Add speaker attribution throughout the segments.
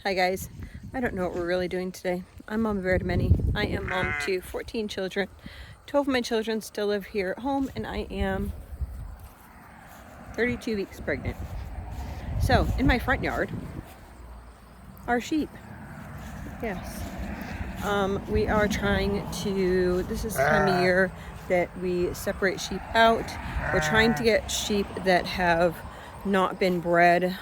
Speaker 1: Hi guys, I don't know what we're really doing today. I'm Mama Bear to many. I am mom to 14 children. 12 of my children still live here at home and I am 32 weeks pregnant. So in my front yard are sheep. Yes. We are trying to, this is the time of year that we separate sheep out. We're trying to get sheep that have not been bred,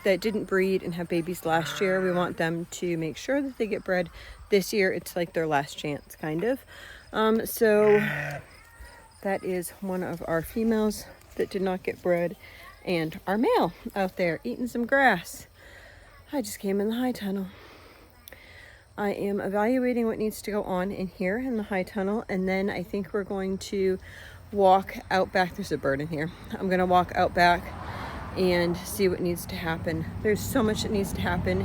Speaker 1: that didn't breed and have babies last year. We want them to make sure that they get bred this year. It's like their last chance, kind of. So that is one of our females that did not get bred, and our male out there eating some grass. I just came in the high tunnel. I am evaluating what needs to go on in here in the high tunnel, and then I think we're going to walk out back. There's a bird in here. I'm gonna walk out back and see what needs to happen. There's so much that needs to happen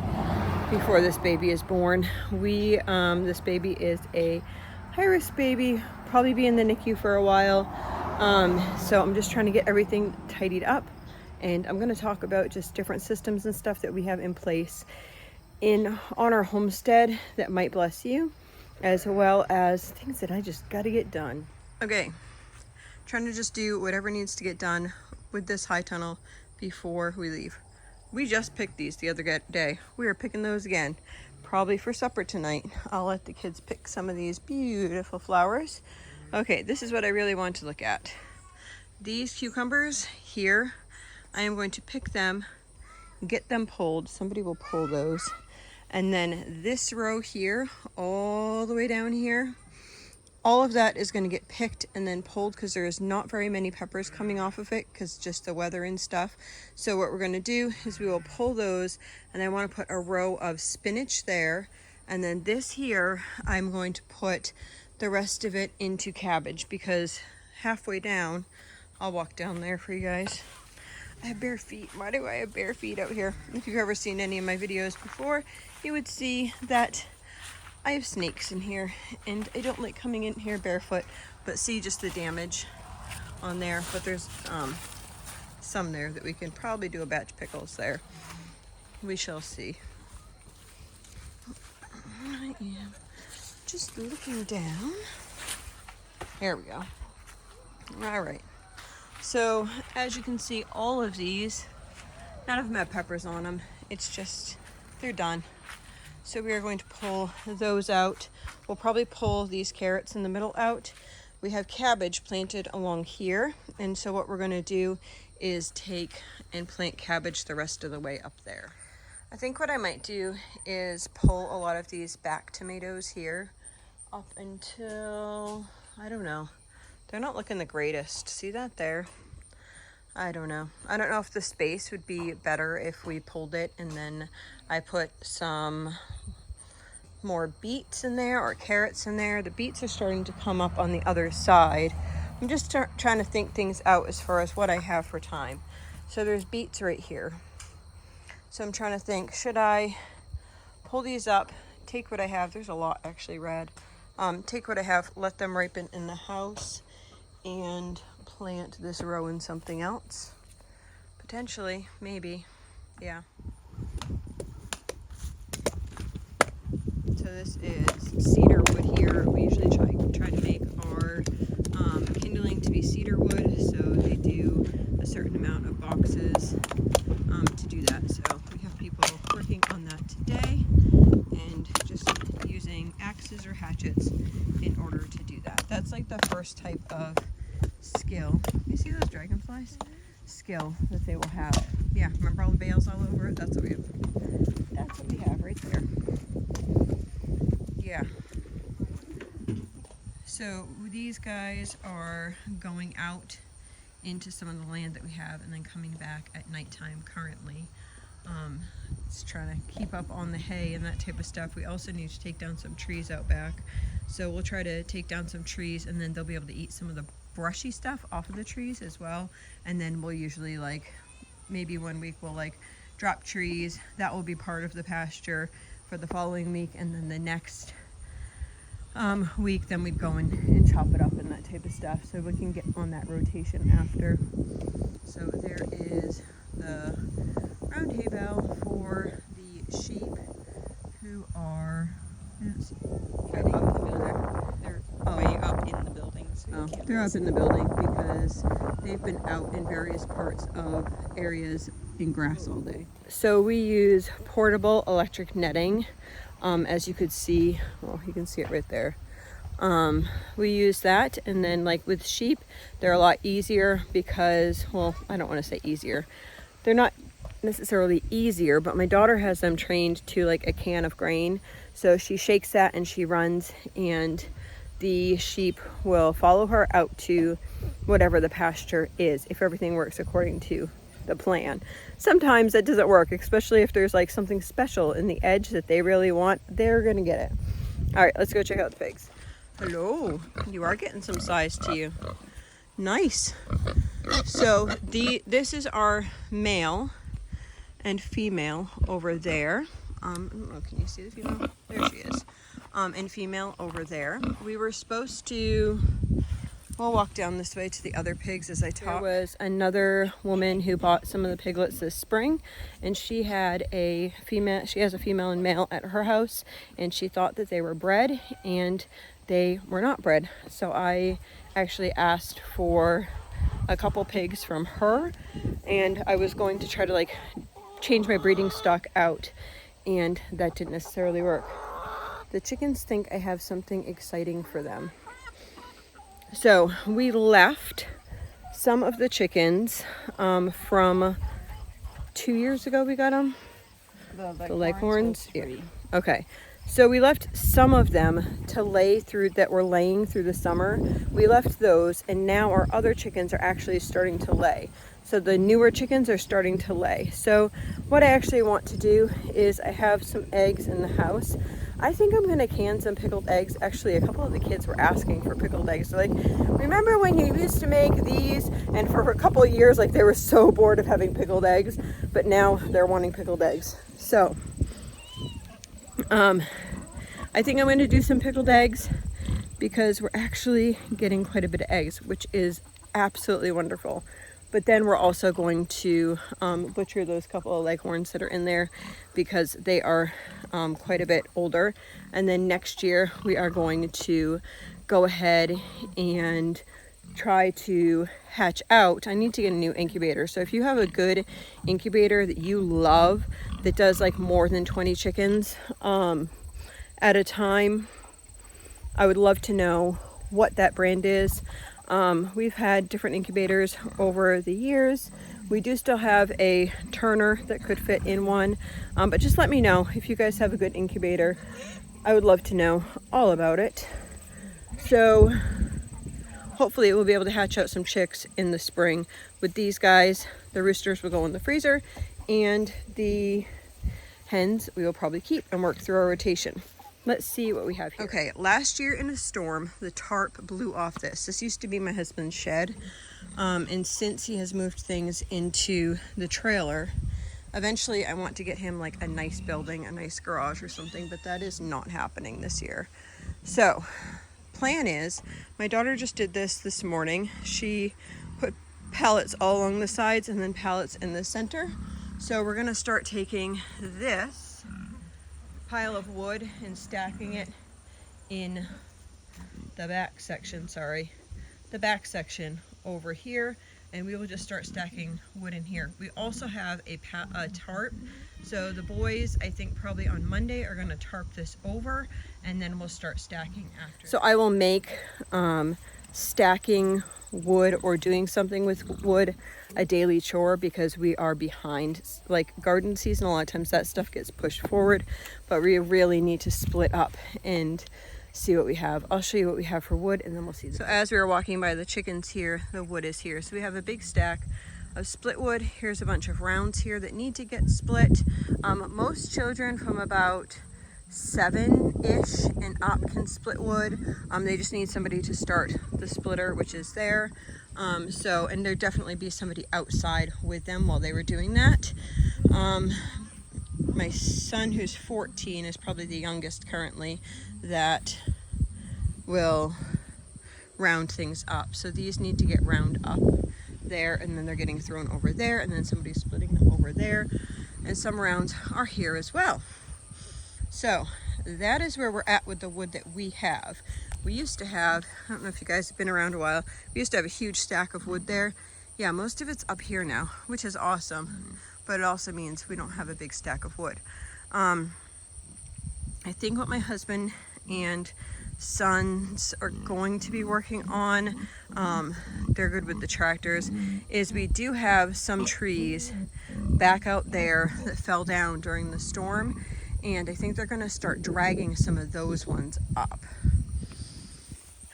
Speaker 1: before this baby is born. This baby is a high-risk baby, probably be in the NICU for a while. So I'm just trying to get everything tidied up, and I'm gonna talk about just different systems and stuff that we have in place on our homestead that might bless you, as well as things that I just gotta get done. Okay, trying to just do whatever needs to get done with this high tunnel before we leave. We just picked these the other day. We are picking those again, probably for supper tonight. I'll let the kids pick some of these beautiful flowers. Okay, this is what I really want to look at. These cucumbers here, I am going to pick them, get them pulled. Somebody will pull those. And then this row here, all the way down here, all of that is going to get picked and then pulled because there is not very many peppers coming off of it because just the weather and stuff. So what we're going to do is we will pull those, and I want to put a row of spinach there. And then this here, I'm going to put the rest of it into cabbage because halfway down, I'll walk down there for you guys. I have bare feet. Why do I have bare feet out here? If you've ever seen any of my videos before, you would see that I have snakes in here, and I don't like coming in here barefoot, but see just the damage on there. But there's some there that we can probably do a batch pickles there. We shall see. I am just looking down. There we go. All right. So as you can see, all of these, none of them have peppers on them. It's just, they're done. So we are going to pull those out. We'll probably pull these carrots in the middle out. We have cabbage planted along here. And so what we're gonna do is take and plant cabbage the rest of the way up there. I think what I might do is pull a lot of these back tomatoes here up until, I don't know. They're not looking the greatest. See that there? I don't know. I don't know if the space would be better if we pulled it and then I put some more beets in there or carrots in there. The beets are starting to come up on the other side. I'm just trying to think things out as far as what I have for time. So there's beets right here. So I'm trying to think, should I pull these up, take what I have? There's a lot actually red. Take what I have, let them ripen in the house, and plant this row in something else. Potentially, maybe, yeah. So this is cedar wood here. We usually try to make our kindling to be cedar wood, so they do a certain amount of boxes to do that. So we have people working on that today and just using axes or hatchets in order to do that. That's like the first type of skill. You see those dragonflies? Skill that they will have. Yeah, remember all the bales all over it? That's what we have. That's what we have right there. Yeah. So these guys are going out into some of the land that we have and then coming back at nighttime currently. It's trying to keep up on the hay and that type of stuff. We also need to take down some trees out back. So we'll try to take down some trees and then they'll be able to eat some of the brushy stuff off of the trees as well. And then we'll usually maybe 1 week we'll drop trees. That will be part of the pasture for the following week. And then the next week, then we'd go and chop it up and that type of stuff. So we can get on that rotation after. So there is the round hay bale
Speaker 2: chickens.
Speaker 1: They're up in the building.
Speaker 2: They're way up in the building. So
Speaker 1: Oh, they're up in the building because they've been out in various parts of areas in grass all day. So we use portable electric netting. As you could see, well, you can see it right there. We use that, and then like with sheep, they're a lot easier because, well, I don't want to say easier. They're not necessarily easier, but my daughter has them trained to like a can of grain. So she shakes that and she runs, and the sheep will follow her out to whatever the pasture is, if everything works according to the plan. Sometimes that doesn't work, especially if there's like something special in the edge that they really want, they're gonna get it. All right, let's go check out the pigs. Hello, you are getting some size to you. Nice. So this is our male and female over there. I don't know, can you see the female? There she is. And female over there. We were supposed to, we'll walk down this way to the other pigs as I talk. There was another woman who bought some of the piglets this spring, and she had a female, she has a female and male at her house, and she thought that they were bred, and they were not bred. So I actually asked for a couple pigs from her, and I was going to try to like change my breeding stock out, and that didn't necessarily work. The chickens think I have something exciting for them. So we left some of the chickens from 2 years ago we got them. The Leghorns. Yeah. Okay. So we left some of them to lay through, that were laying through the summer. We left those, and now our other chickens are actually starting to lay. So the newer chickens are starting to lay. So what I actually want to do is, I have some eggs in the house. I think I'm gonna can some pickled eggs. Actually, a couple of the kids were asking for pickled eggs. They're like, remember when you used to make these? And for a couple of years, like, they were so bored of having pickled eggs, but now they're wanting pickled eggs. So, I think I'm gonna do some pickled eggs because we're actually getting quite a bit of eggs, which is absolutely wonderful. But then we're also going to butcher those couple of Leghorns that are in there because they are quite a bit older. And then next year we are going to go ahead and try to hatch out. I need to get a new incubator. So if you have a good incubator that you love that does like more than 20 chickens at a time, I would love to know what that brand is. We've had different incubators over the years. We do still have a Turner that could fit in one, but just let me know if you guys have a good incubator. I would love to know all about it. So hopefully we'll be able to hatch out some chicks in the spring with these guys. The roosters will go in the freezer, and the hens we will probably keep and work through our rotation. Let's see what we have here. Okay, last year in a storm, the tarp blew off this. This used to be my husband's shed. And since he has moved things into the trailer, eventually I want to get him like a nice building, a nice garage or something, but that is not happening this year. So, plan is, my daughter just did this morning. She put pallets all along the sides and then pallets in the center. So we're gonna start taking this pile of wood and stacking it in the back section, the back section over here, and we will just start stacking wood in here. We also have a tarp, so the boys, I think probably on Monday, are going to tarp this over, and then we'll start stacking after. So I will make stacking wood or doing something with wood a daily chore because we are behind. Like garden season, a lot of times that stuff gets pushed forward, but we really need to split up and see what we have. I'll show you what we have for wood, and then we'll see. So as we were walking by the chickens here, the wood is here. So we have a big stack of split wood. Here's a bunch of rounds here that need to get split. Most children from about 7-ish and up can split wood. They just need somebody to start the splitter, which is there. And there'd definitely be somebody outside with them while they were doing that. My son, who's 14, is probably the youngest currently that will round things up. So these need to get round up there, and then they're getting thrown over there, and then somebody's splitting them over there, and some rounds are here as well. So that is where we're at with the wood that we have. We used to have, I don't know if you guys have been around a while, we used to have a huge stack of wood there. Yeah, most of it's up here now, which is awesome, but it also means we don't have a big stack of wood. I think what my husband and sons are going to be working on, they're good with the tractors, is we do have some trees back out there that fell down during the storm, and I think they're going to start dragging some of those ones up.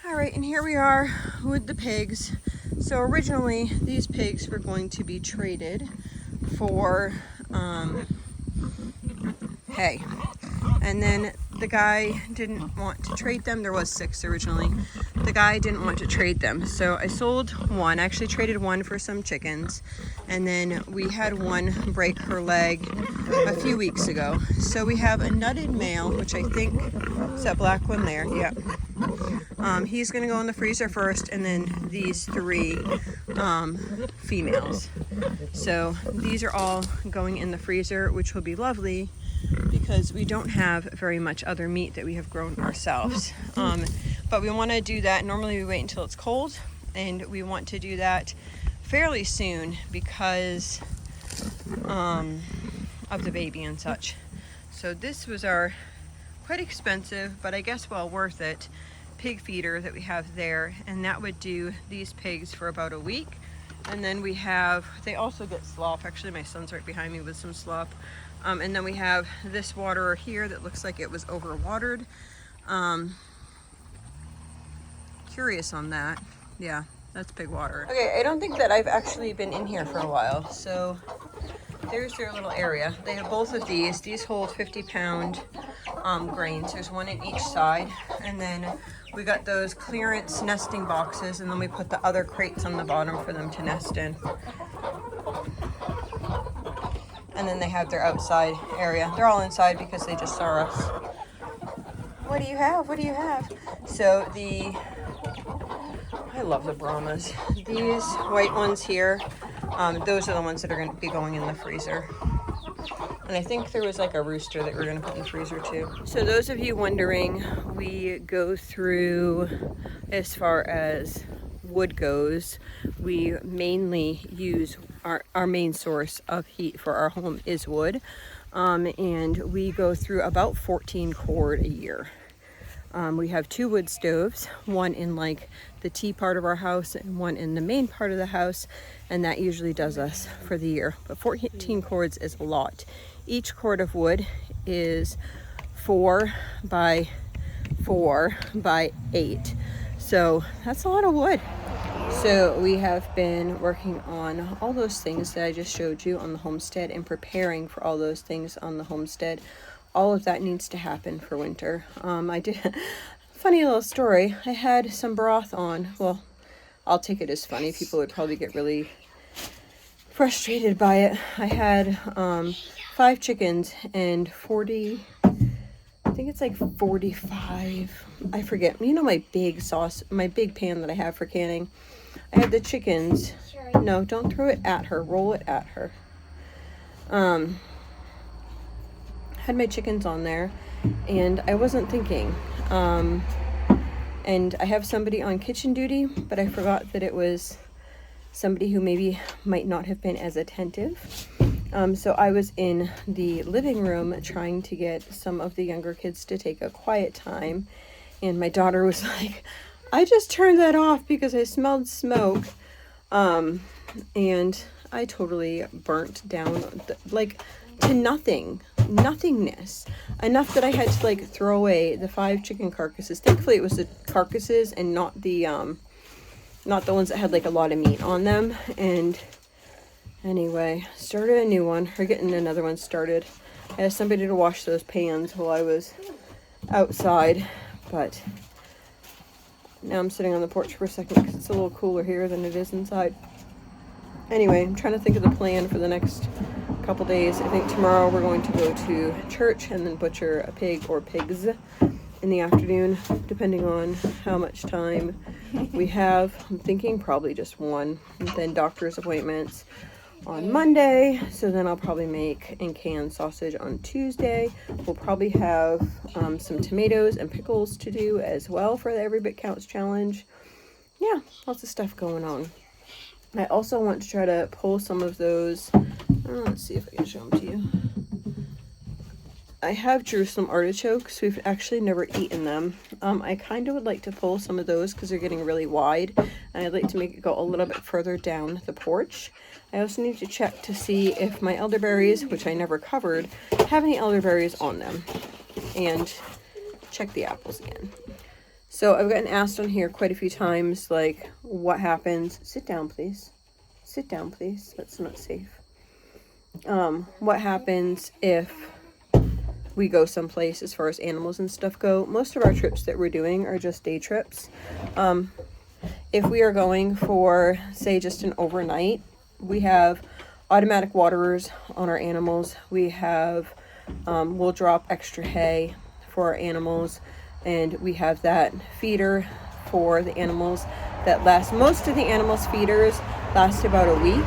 Speaker 1: All right, and here we are with the pigs. So originally these pigs were going to be traded for hay, and then the guy didn't want to trade them. There was 6 originally. The guy didn't want to trade them, so I sold one. I actually traded one for some chickens, and then we had one break her leg a few weeks ago. So we have a nutted male, which I think is that black one there. Yeah. He's gonna go in the freezer first, and then these 3 females. So these are all going in the freezer, which will be lovely because we don't have very much other meat that we have grown ourselves. But we want to do that. Normally we wait until it's cold, and we want to do that fairly soon because of the baby and such. So this was our quite expensive, but I guess well worth it, pig feeder that we have there, and that would do these pigs for about a week. And then we have, they also get slop. Actually, my son's right behind me with some slop. And then we have this waterer here that looks like it was overwatered. Curious on that. Yeah, that's pig water. Okay, I don't think that I've actually been in here for a while. So there's their little area. They have both of these. These hold 50-pound grains. There's one in each side. And then we got those clearance nesting boxes, and then we put the other crates on the bottom for them to nest in. And then they have their outside area. They're all inside because they just saw us. What do you have? What do you have? So I love the Brahmas. These white ones here, those are the ones that are going to be going in the freezer. And I think there was like a rooster that we're going to put in the freezer too. So those of you wondering, we go through, as far as wood goes, we mainly use our main source of heat for our home is wood. And we go through about 14 cord a year. We have 2 wood stoves, one in like the tea part of our house and one in the main part of the house, and that usually does us for the year. But 14 cords is a lot. Each cord of wood is 4 by 4 by 8, so that's a lot of wood. So we have been working on all those things that I just showed you on the homestead and preparing for all those things on the homestead. All of that needs to happen for winter. I did funny little story. I had some broth on. Well, I'll take it as funny. People would probably get really frustrated by it. I had 5 chickens and 40, I think it's like 45, I forget. You know my big sauce, my big pan that I have for canning. I had the chickens. No, don't throw it at her. Roll it at her. Had my chickens on there, and I wasn't thinking. And I have somebody on kitchen duty, but I forgot that it was somebody who maybe might not have been as attentive. So I was in the living room trying to get some of the younger kids to take a quiet time, and my daughter was like, I just turned that off because I smelled smoke. And I totally burnt down, to nothingness. Enough that I had to, throw away the 5 chicken carcasses. Thankfully, it was the carcasses and not the ones that had, a lot of meat on them. And anyway, started a new one. We're getting another one started. I asked somebody to wash those pans while I was outside, but now I'm sitting on the porch for a second because it's a little cooler here than it is inside. Anyway, I'm trying to think of the plan for the next couple days. I think tomorrow we're going to go to church and then butcher a pig or pigs in the afternoon, depending on how much time we have. I'm thinking probably just one. And then doctor's appointments. on Monday. So then I'll probably make and can sausage on Tuesday. We'll probably have some tomatoes and pickles to do as well for the Every Bit Counts challenge. Yeah, lots of stuff going on. I also want to try to pull some of those. Let's see if I can show them to you. I have Jerusalem artichokes. We've actually never eaten them. I kind of would like to pull some of those because they're getting really wide, and I'd like to make it go a little bit further down the porch. I also need to check to see if my elderberries, which I never covered, have any elderberries on them, and check the apples again. So I've gotten asked on here quite a few times, like, what happens? Sit down, please. Sit down, please. That's not safe. What happens if we go someplace as far as animals and stuff go? Most of our trips that we're doing are just day trips. If we are going for, say, just an overnight, we have automatic waterers on our animals. We have, we'll drop extra hay for our animals, and we have that feeder for the animals that lasts. Most of the animals' feeders last about a week.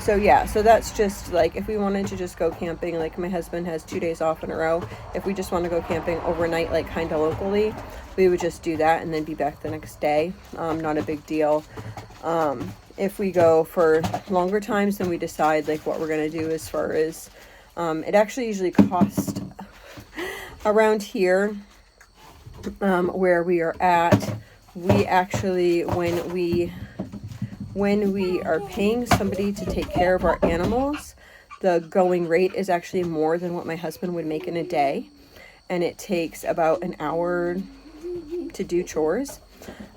Speaker 1: So yeah, so that's just like if we wanted to just go camping, like my husband has 2 days off in a row. If we just want to go camping overnight, like kind of locally, we would just do that and then be back the next day. Not a big deal. If we go for longer times, then we decide like what we're going to do as far as, it actually usually costs around here, where we are at. We actually, when we are paying somebody to take care of our animals, the going rate is actually more than what my husband would make in a day. And it takes about an hour to do chores.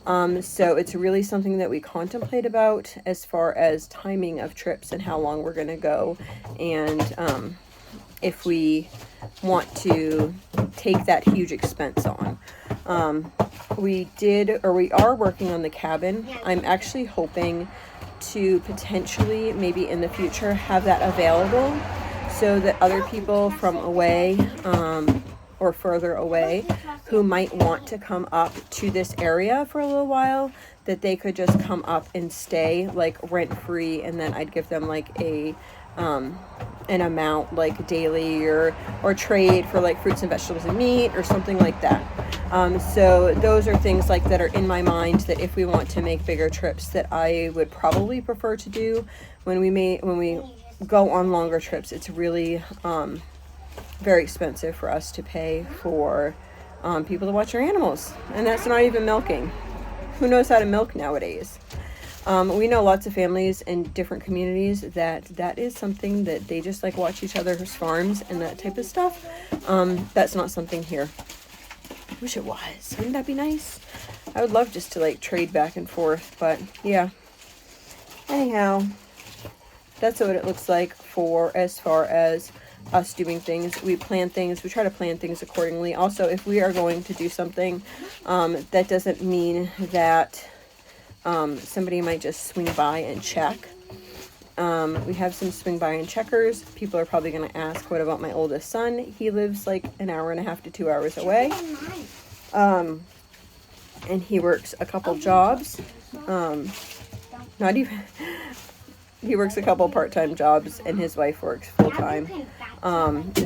Speaker 1: So it's really something that we contemplate about as far as timing of trips and how long we're going to go. And if we want to take that huge expense on. We are working on the cabin. I'm actually hoping to potentially, maybe in the future, have that available so that other people from away, or further away, who might want to come up to this area for a little while, that they could just come up and stay like rent free, and then I'd give them like an amount like daily or trade for like fruits and vegetables and meat or something like that. So those are things like that are in my mind, that if we want to make bigger trips, that I would probably prefer to do when we go on longer trips. It's really very expensive for us to pay for people to watch our animals, and that's not even milking. Who knows how to milk nowadays? We know lots of families in different communities that is something that they just like watch each other's farms and that type of stuff. That's not something here. I wish it was. Wouldn't that be nice? I would love just to like trade back and forth, but yeah. Anyhow, that's what it looks like for as far as us doing things. We plan things. We try to plan things accordingly. Also, if we are going to do something, that doesn't mean that somebody might just swing by and check. We have some swing by and checkers. People are probably going to ask, what about my oldest son? He lives like an hour and a half to 2 hours away. And he works a couple jobs. He works a couple part-time jobs, and his wife works full-time.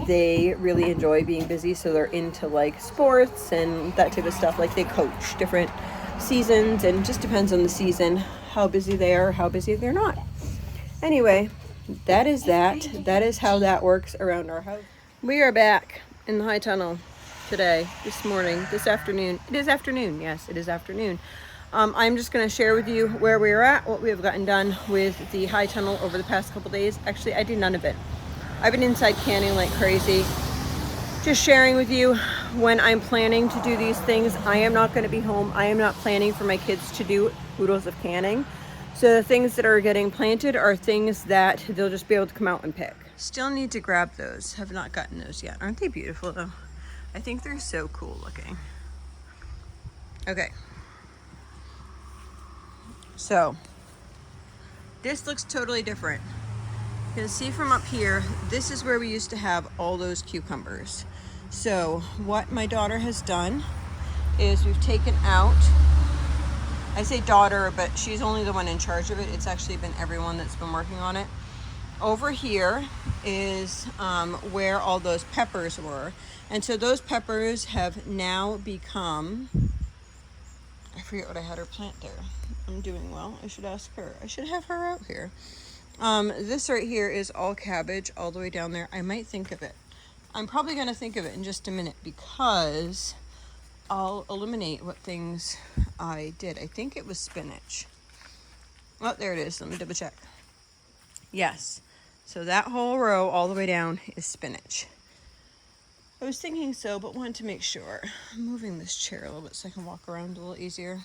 Speaker 1: They really enjoy being busy, so they're into like sports and that type of stuff. Like they coach different seasons, and it just depends on the season how busy they are, how busy they're not. Anyway, that is how that works around our house. We are back in the high tunnel today, this morning, this afternoon. It is afternoon. Yes, it is afternoon. I'm just going to share with you where we are at, what we have gotten done with the high tunnel over the past couple days. Actually, I did none of it. I've been inside canning like crazy. Just sharing with you when I'm planning to do these things. I am not going to be home. I am not planning for my kids to do oodles of canning. So the things that are getting planted are things that they'll just be able to come out and pick. Still need to grab those. Have not gotten those yet. Aren't they beautiful though? I think they're so cool looking. Okay. So this looks totally different. You can see from up here, this is where we used to have all those cucumbers. So what my daughter has done is we've taken out I say daughter, but she's only the one in charge of it. It's actually been everyone that's been working on it. Over here is where all those peppers were. And so those peppers have now become, I forget what I had her plant there. I'm doing well. I should ask her. I should have her out here. This right here is all cabbage all the way down there. I might think of it. I'm probably going to think of it in just a minute because I'll eliminate what things I did. I think it was spinach. Oh, there it is. Let me double check. Yes. So that whole row all the way down is spinach. I was thinking so, but wanted to make sure. I'm moving this chair a little bit so I can walk around a little easier.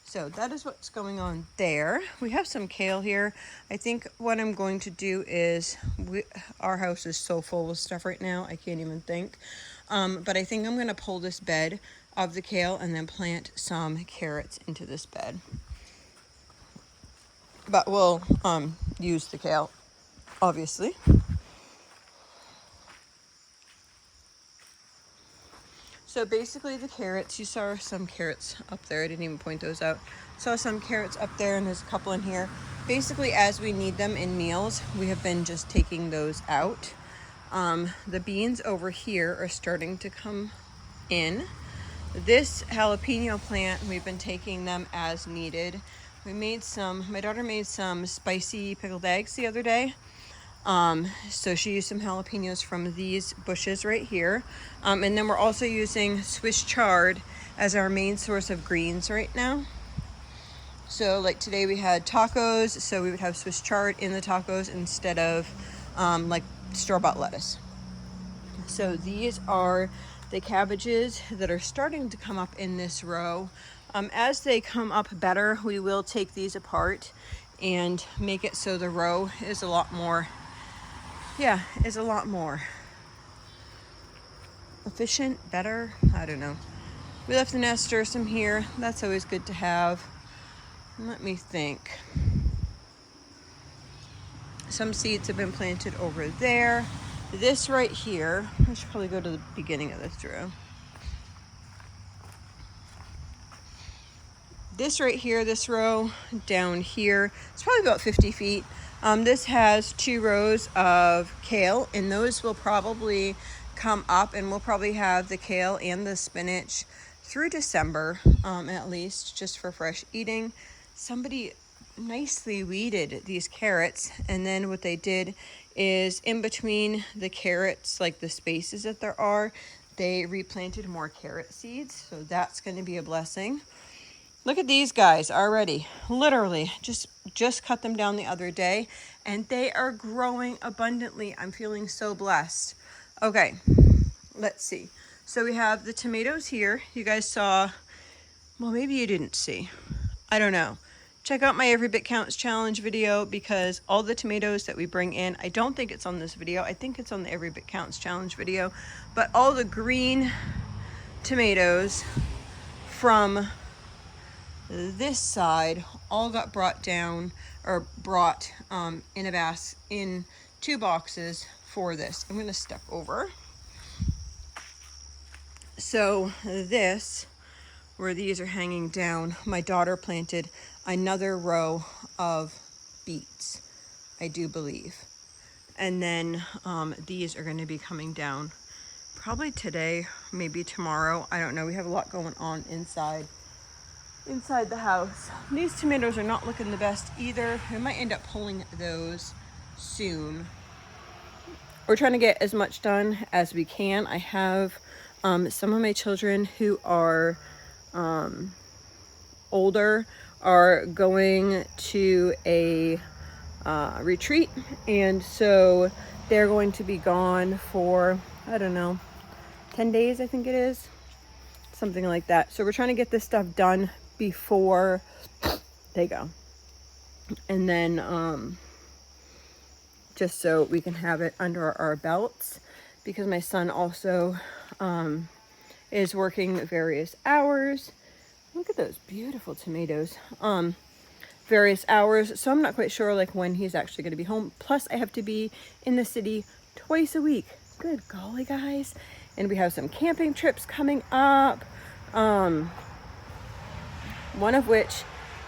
Speaker 1: So that is what's going on there. We have some kale here. I think what I'm going to do is, our house is so full with stuff right now, I can't even think. But I think I'm going to pull this bed of the kale and then plant some carrots into this bed. But we'll use the kale, obviously. So basically the carrots, you saw some carrots up there. I didn't even point those out. Saw some carrots up there and there's a couple in here. Basically as we need them in meals, we have been just taking those out. The beans over here are starting to come in. This jalapeno plant, we've been taking them as needed. My daughter made some spicy pickled eggs the other day. So she used some jalapenos from these bushes right here. And then we're also using Swiss chard as our main source of greens right now. So like today we had tacos, so we would have Swiss chard in the tacos instead of like store-bought lettuce. So these are the cabbages that are starting to come up in this row. As they come up better, we will take these apart and make it so the row is a lot more efficient, better. I don't know. We left the nasturtium here. That's always good to have. Let me think. Some seeds have been planted over there. This right here, I should probably go to the beginning of this row. This right here, this row down here, it's probably about 50 feet. This has 2 rows of kale, and those will probably come up, and we'll probably have the kale and the spinach through December, at least, just for fresh eating. Somebody nicely weeded these carrots, and then what they did is in between the carrots, like the spaces that there are, they replanted more carrot seeds, so that's going to be a blessing. Look at these guys already. Literally, just cut them down the other day, and they are growing abundantly. I'm feeling so blessed. Okay, let's see. So we have the tomatoes here. You guys saw, well, maybe you didn't see. I don't know. Check out my Every Bit Counts challenge video because all the tomatoes that we bring in, I don't think it's on this video. I think it's on the Every Bit Counts challenge video. But all the green tomatoes from this side all got brought down or brought in 2 boxes for this. I'm going to step over. So this, where these are hanging down, my daughter planted another row of beets, I do believe. And then these are going to be coming down probably today, maybe tomorrow. I don't know. We have a lot going on inside the house. These tomatoes are not looking the best either. We might end up pulling those soon. We're trying to get as much done as we can. I have some of my children who are older are going to a retreat, and so they're going to be gone for, I don't know, 10 days I think it is, something like that. So we're trying to get this stuff done before they go, and then just so we can have it under our belts, because my son also is working various hours. Look at those beautiful tomatoes. Various hours, so I'm not quite sure like when he's actually going to be home. Plus I have to be in the city twice a week. Good golly, guys. And we have some camping trips coming up. one of which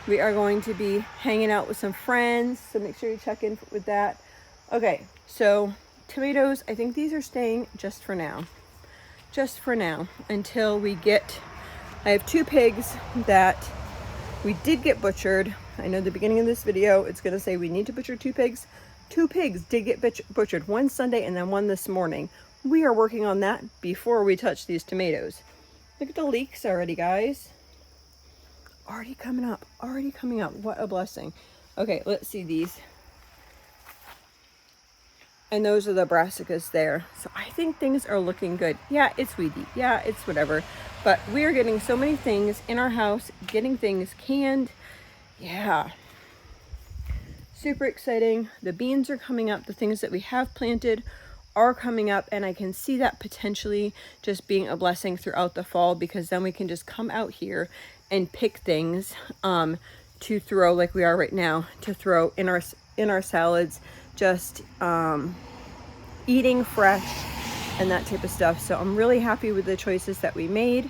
Speaker 1: we are going to be hanging out with some friends. So make sure you check in with that. Okay, so tomatoes, I think these are staying just for now. Just for now, until we get, I have 2 pigs that we did get butchered. I know the beginning of this video, it's gonna say we need to butcher 2 pigs. 2 pigs did get butchered, one Sunday and then one this morning. We are working on that before we touch these tomatoes. Look at the leeks already, guys. Already coming up, already coming up. What a blessing. Okay, let's see these. And those are the brassicas there. So I think things are looking good. Yeah, it's weedy. Yeah, it's whatever. But we are getting so many things in our house, getting things canned. Yeah. Super exciting. The beans are coming up. The things that we have planted are coming up, and I can see that potentially just being a blessing throughout the fall, because then we can just come out here and pick things to throw, like we are right now, to throw in our salads, just eating fresh and that type of stuff. So I'm really happy with the choices that we made.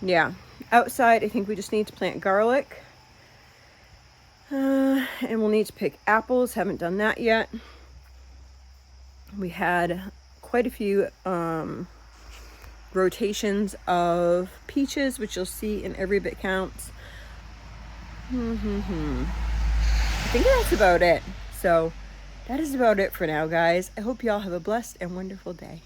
Speaker 1: Yeah, outside I think we just need to plant garlic, and we'll need to pick apples. Haven't done that yet. We had quite a few rotations of peaches, which you'll see in Every Bit Counts. I think that's about it. So that is about it for now, guys. I hope y'all have a blessed and wonderful day.